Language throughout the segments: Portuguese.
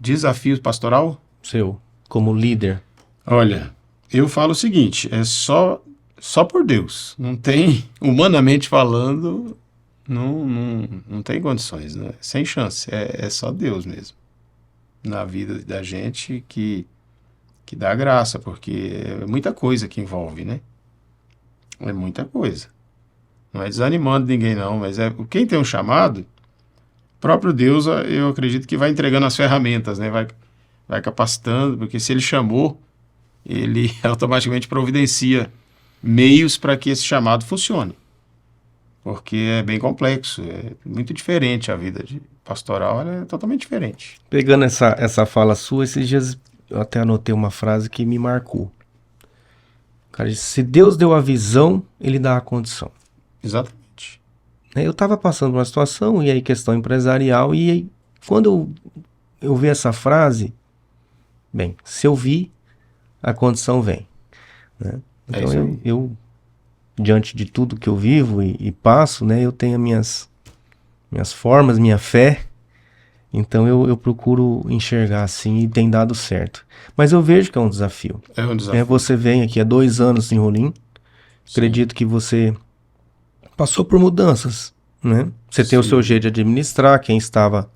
Desafio pastoral? Seu, como líder. Olha, eu falo o seguinte, é só por Deus. Não tem, humanamente falando, não tem condições, né? Sem chance. É só Deus mesmo. Na vida da gente que dá graça, porque é muita coisa que envolve, né? É muita coisa. Não é desanimando ninguém, não, mas quem tem um chamado, o próprio Deus, eu acredito que vai entregando as ferramentas, né? Vai capacitando, porque se ele chamou, ele automaticamente providencia meios para que esse chamado funcione. Porque é bem complexo, é muito diferente a vida de pastoral, ela é totalmente diferente. Pegando essa fala sua, esses dias eu até anotei uma frase que me marcou. Cara, disse, se Deus deu a visão, ele dá a condição. Exatamente. Eu estava passando uma situação, e aí questão empresarial, e aí, quando eu vi essa frase, bem, se eu vi, a condição vem. Né? Então eu, diante de tudo que eu vivo e passo, né, eu tenho as minhas formas, minha fé, então eu procuro enxergar assim e tem dado certo. Mas eu vejo que é um desafio. É um desafio. Você vem aqui há 2 anos em Rolim, acredito que você passou por mudanças, né? Você tem o seu jeito de administrar, quem estava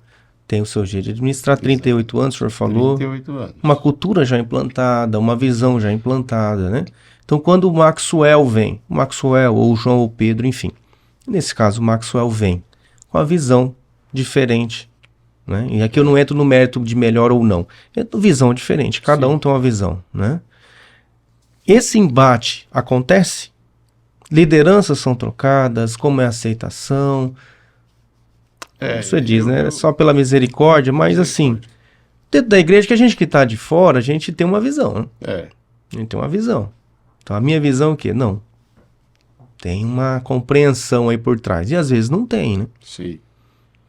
tem o seu jeito de administrar, 38 anos, o senhor falou. 38 anos. Uma cultura já implantada, uma visão já implantada, né? Então, quando o Maxwell vem, o Maxwell ou o João ou Pedro, enfim, nesse caso o Maxwell vem com a visão diferente, né? E aqui eu não entro no mérito de melhor ou não, é visão diferente, cada um tem uma visão, né? Esse embate acontece? Lideranças são trocadas, como é a aceitação? Você diz, né? Só pela misericórdia, mas assim, dentro da igreja, que a gente que está de fora, a gente tem uma visão, né? A gente tem uma visão. Então a minha visão é o quê? Não. Tem uma compreensão aí por trás. E às vezes não tem, né? Sim.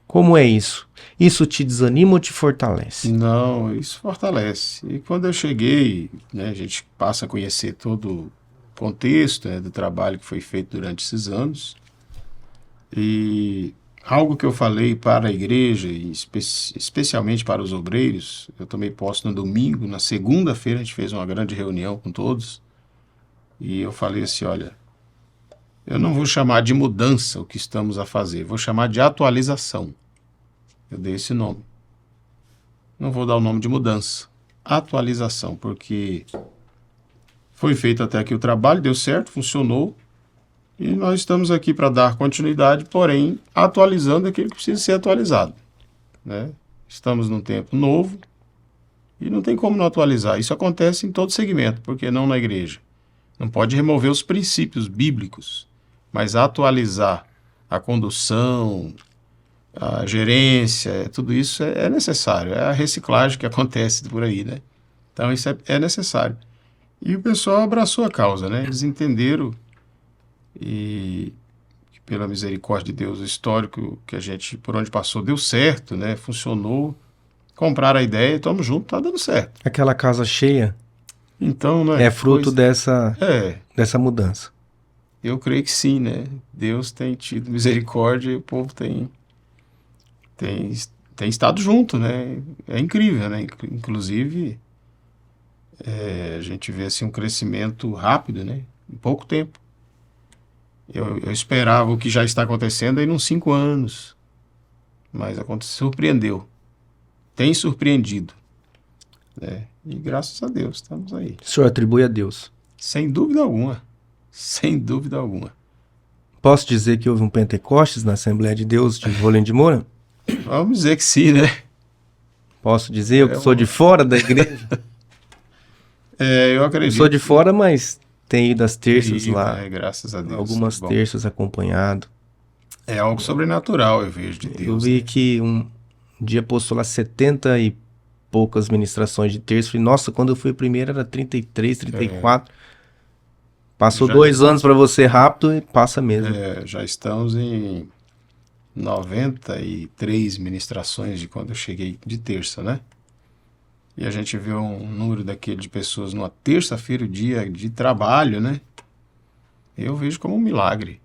Como é isso? Isso te desanima ou te fortalece? Não, isso fortalece. E quando eu cheguei, né, a gente passa a conhecer todo o contexto, né, do trabalho que foi feito durante esses anos. E algo que eu falei para a igreja, e especialmente para os obreiros, eu tomei posse no domingo, na segunda-feira a gente fez uma grande reunião com todos. E eu falei assim, olha, eu não vou chamar de mudança o que estamos a fazer, vou chamar de atualização. Eu dei esse nome. Não vou dar o nome de mudança. Atualização, porque foi feito até aqui o trabalho, deu certo, funcionou, e nós estamos aqui para dar continuidade, porém atualizando aquilo que precisa ser atualizado, né? Estamos num tempo novo e não tem como não atualizar. Isso acontece em todo segmento, porque não na igreja. Não pode remover os princípios bíblicos, mas atualizar a condução, a gerência, tudo isso é necessário. É a reciclagem que acontece por aí, né? Então isso é necessário. E o pessoal abraçou a causa, né? Eles entenderam e pela misericórdia de Deus, o histórico que a gente, por onde passou, deu certo, né? Funcionou. Compraram a ideia, estamos juntos, tá dando certo. Aquela casa cheia então, né, é fruto dessa mudança. Eu creio que sim, né? Deus tem tido misericórdia e o povo tem estado junto, né? É incrível, né? Inclusive, a gente vê assim, um crescimento rápido, né? Em pouco tempo. Eu esperava o que já está acontecendo aí nos 5 anos, mas surpreendeu. Tem surpreendido, né? E graças a Deus, estamos aí. O senhor atribui a Deus? Sem dúvida alguma. Sem dúvida alguma. Posso dizer que houve um Pentecostes na Assembleia de Deus de Rolim de Moura? Vamos dizer que sim, né? Posso dizer, eu que sou de fora da igreja? Eu acredito. Eu sou de fora, mas tenho ido às terças lá. Graças a Deus. Algumas terças acompanhado. É algo sobrenatural, eu vejo, de Deus. Eu vi que um dia postou lá 70 e poucas ministrações de terça. Falei, nossa, quando eu fui primeiro era 33, 34. Passou 2 anos para você rápido e passa mesmo. Já estamos em 93 ministrações de quando eu cheguei de terça, né? E a gente vê um número daquele de pessoas numa terça-feira, dia de trabalho, né? Eu vejo como um milagre.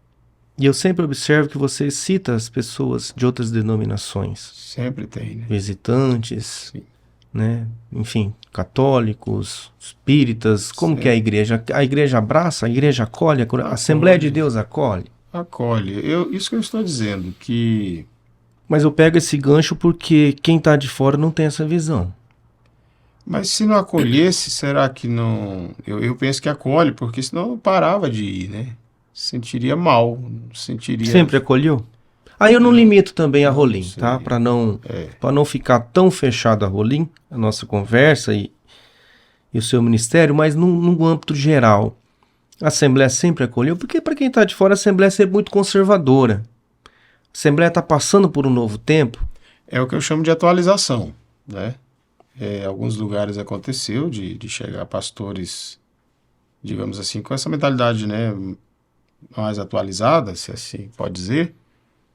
E eu sempre observo que você cita as pessoas de outras denominações. Sempre tem, né? Visitantes. Sim. né? Enfim, católicos, espíritas, como que é a igreja? A igreja abraça, a igreja acolhe, a Assembleia de Deus acolhe. Acolhe. Isso que eu estou dizendo, que... Mas eu pego esse gancho porque quem está de fora não tem essa visão. Mas se não acolhesse, será que não... Eu penso que acolhe, porque senão eu parava de ir, né? Sentiria mal, sentiria... Sempre acolheu? Aí eu não limito também a Não Rolim, sei. tá? Para não ficar tão fechado a Rolim, a nossa conversa e o seu ministério, mas num âmbito geral. A Assembleia sempre acolheu, porque para quem está de fora, a Assembleia é sempre muito conservadora. A Assembleia está passando por um novo tempo. É o que eu chamo de atualização, né? Alguns lugares aconteceu de chegar pastores, digamos assim, com essa mentalidade, né, mais atualizada, se assim pode dizer.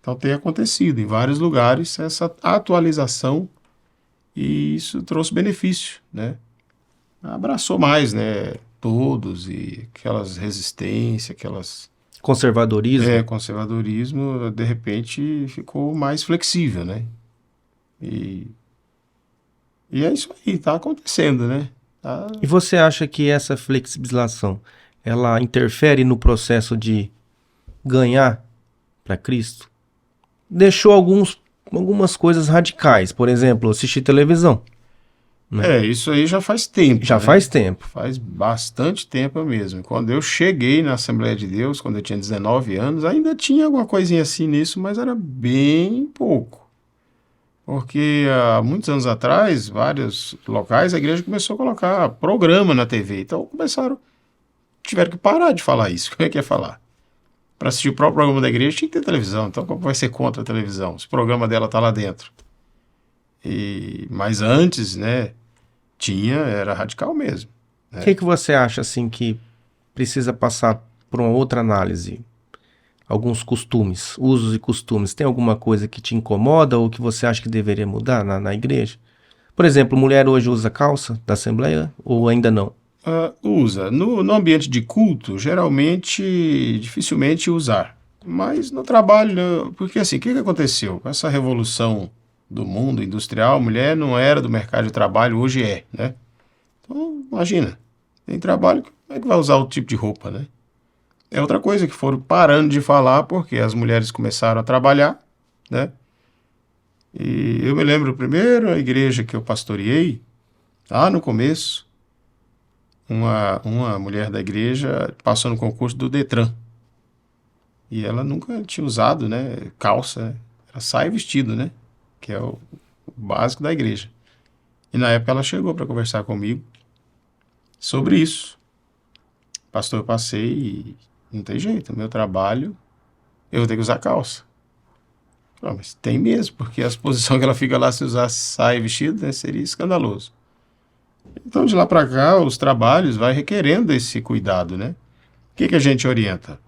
Então tem acontecido em vários lugares essa atualização e isso trouxe benefício, né? Abraçou mais, né, todos e aquelas resistências, aquelas... Conservadorismo. Conservadorismo, de repente, ficou mais flexível, né? E é isso aí, tá acontecendo, né? E você acha que essa flexibilização, ela interfere no processo de ganhar para Cristo? Deixou algumas coisas radicais, por exemplo, assistir televisão. Né? Isso aí já faz tempo. Já, né? Faz tempo. Faz bastante tempo mesmo. Quando eu cheguei na Assembleia de Deus, quando eu tinha 19 anos, ainda tinha alguma coisinha assim nisso, mas era bem pouco. Porque há muitos anos atrás, vários locais, a igreja começou a colocar programa na TV. Então tiveram que parar de falar isso. Como é que ia falar? Para assistir o próprio programa da igreja tinha que ter televisão. Então como vai ser contra a televisão? Se o programa dela está lá dentro. Mas antes, né, era radical mesmo. O que você acha assim que precisa passar por uma outra análise? Alguns costumes, usos e costumes. Tem alguma coisa que te incomoda ou que você acha que deveria mudar na igreja? Por exemplo, mulher hoje usa calça da Assembleia ou ainda não? Usa. No ambiente de culto, geralmente, dificilmente usar. Mas no trabalho, porque assim, o que aconteceu? Com essa revolução do mundo industrial, a mulher não era do mercado de trabalho, hoje é, né? Então, imagina, tem trabalho, como é que vai usar outro tipo de roupa, né? É outra coisa que foram parando de falar porque as mulheres começaram a trabalhar, né? E eu me lembro, primeiro, a igreja que eu pastoreei, lá no começo, uma mulher da igreja passou no concurso do Detran. E ela nunca tinha usado, né, calça, né? Era saia e vestido, né? Que é o básico da igreja. E na época ela chegou para conversar comigo sobre isso. Pastor, eu passei e não tem jeito, meu trabalho, eu vou ter que usar calça. Mas tem mesmo, porque a exposição que ela fica lá se usar saia e vestido, né, seria escandaloso. Então, de lá para cá, os trabalhos vai requerendo esse cuidado, né? O que a gente orienta?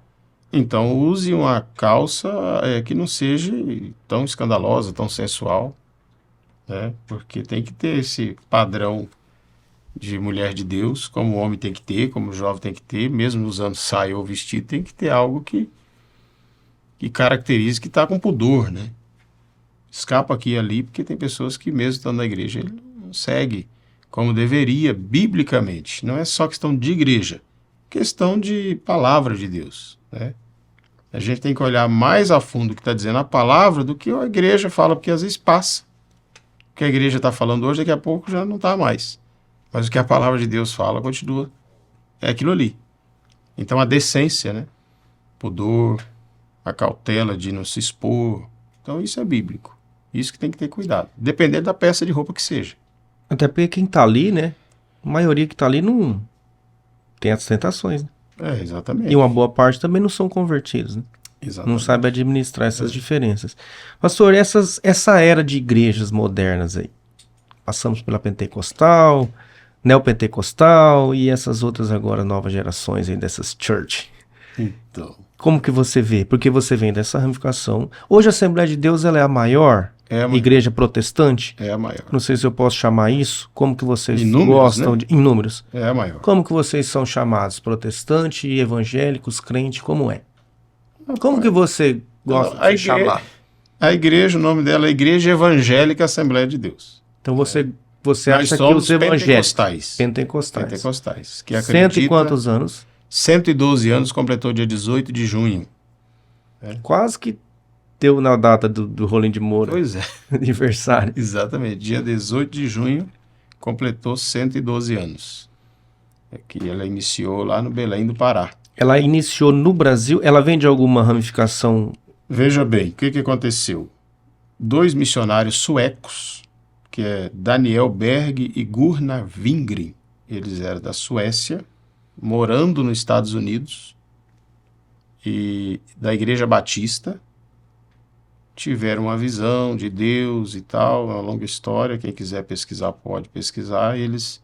Então, use uma calça que não seja tão escandalosa, tão sensual, né? Porque tem que ter esse padrão de mulher de Deus, como o homem tem que ter, como o jovem tem que ter, mesmo usando saia ou vestido, tem que ter algo que caracterize que está com pudor, né? Escapa aqui e ali, porque tem pessoas que mesmo estando na igreja, ele não segue como deveria, biblicamente. Não é só questão de igreja, questão de palavra de Deus, né? A gente tem que olhar mais a fundo o que está dizendo a palavra do que a igreja fala, porque às vezes passa. O que a igreja está falando hoje, daqui a pouco já não está mais. Mas o que a palavra de Deus fala continua. É aquilo ali. Então a decência, né? Pudor, a cautela de não se expor. Então isso é bíblico. Isso que tem que ter cuidado. Dependendo da peça de roupa que seja. Até porque quem está ali, né? A maioria que está ali não tem as tentações, né? Exatamente. E uma boa parte também não são convertidos, né? Exatamente. Não sabe administrar essas diferenças. Pastor, essa era de igrejas modernas aí. Passamos pela pentecostal, neopentecostal e essas outras agora novas gerações aí dessas church. Então. Como que você vê? Porque você vem dessa ramificação. Hoje a Assembleia de Deus ela é a maior igreja protestante? É a maior. Não sei se eu posso chamar isso. Como que vocês gostam, né? Em números. É a maior. Como que vocês são chamados? Protestante, evangélicos, crente, como é? Como que você gosta de ser chamado? A igreja, o nome dela é Igreja Evangélica Assembleia de Deus. Então você Você Nós acha que somos os evangélicos... pentecostais. Que Cento acredita, e quantos anos? 112 anos, completou dia 18 de junho. Quase que deu na data do Rolim de Moura. Pois é, Aniversário. exatamente. Dia 18 de junho, completou 112 anos. É que ela iniciou lá no Belém do Pará. Ela iniciou no Brasil, ela vem de alguma ramificação? Veja bem, o que aconteceu? 2 missionários suecos, que é Daniel Berg e Gunnar Wingren, eles eram da Suécia, morando nos Estados Unidos, e da Igreja Batista, tiveram uma visão de Deus e tal, uma longa história, quem quiser pesquisar pode pesquisar, e eles,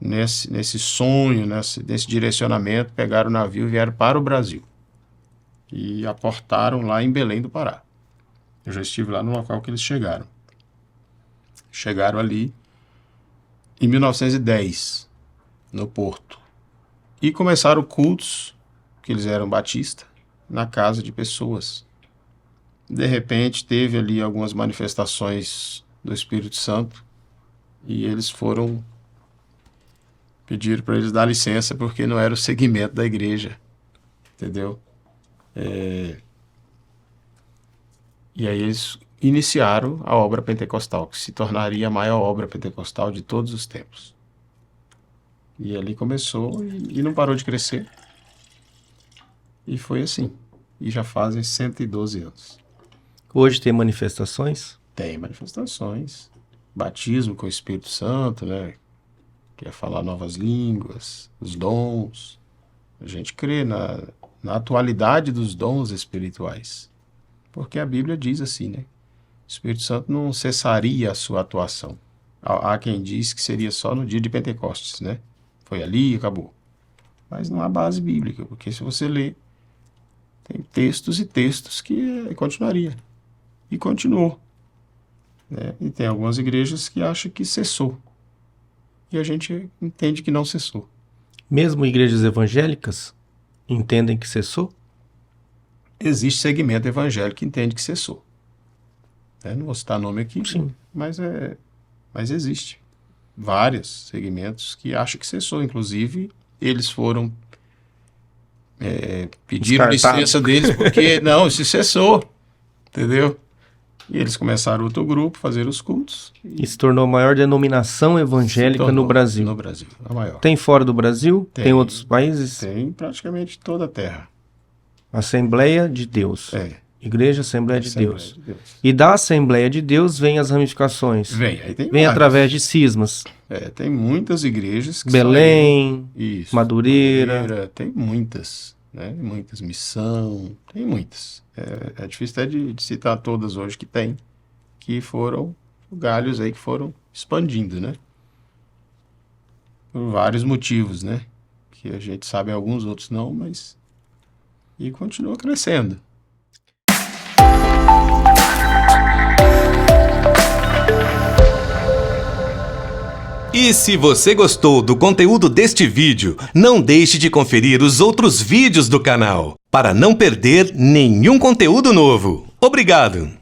nesse sonho, nesse direcionamento, pegaram o navio e vieram para o Brasil, e aportaram lá em Belém do Pará. Eu já estive lá no local que eles chegaram. Chegaram ali em 1910, no Porto, e começaram cultos, que eles eram batistas, na casa de pessoas. De repente, teve ali algumas manifestações do Espírito Santo e eles pediram para eles dar licença porque não era o segmento da igreja, entendeu? E aí eles iniciaram a obra pentecostal, que se tornaria a maior obra pentecostal de todos os tempos. E ali começou e não parou de crescer. E foi assim. E já fazem 112 anos. Hoje tem manifestações? Tem manifestações. Batismo com o Espírito Santo, né? Que é falar novas línguas, os dons. A gente crê na atualidade dos dons espirituais. Porque a Bíblia diz assim, né? O Espírito Santo não cessaria a sua atuação. Há quem diz que seria só no dia de Pentecostes, né? Foi ali e acabou. Mas não há base bíblica, porque se você ler, tem textos e textos que continuaria. E continuou. Né? E tem algumas igrejas que acham que cessou. E a gente entende que não cessou. Mesmo igrejas evangélicas entendem que cessou? Existe segmento evangélico que entende que cessou. Não vou citar nome aqui, sim, mas existe. Vários segmentos que acham que cessou. Inclusive, eles foram pediram licença deles porque, não, se cessou. Entendeu? E eles começaram outro grupo, fazer os cultos. E se tornou a maior denominação evangélica no Brasil. No Brasil, a maior. Tem fora do Brasil? Tem outros países? Tem praticamente toda a terra. Assembleia de Deus. Igreja Assembleia de Deus. E da Assembleia de Deus vem as ramificações. Vem através de cismas. Tem muitas igrejas que Belém, isso, Madureira. Tem muitas, né? Muitas, Missão, tem muitas. É difícil até de citar todas hoje que foram galhos aí que foram expandindo, né? Por vários motivos, né? Que a gente sabe, alguns outros não, mas... E continua crescendo. E se você gostou do conteúdo deste vídeo, não deixe de conferir os outros vídeos do canal, para não perder nenhum conteúdo novo. Obrigado!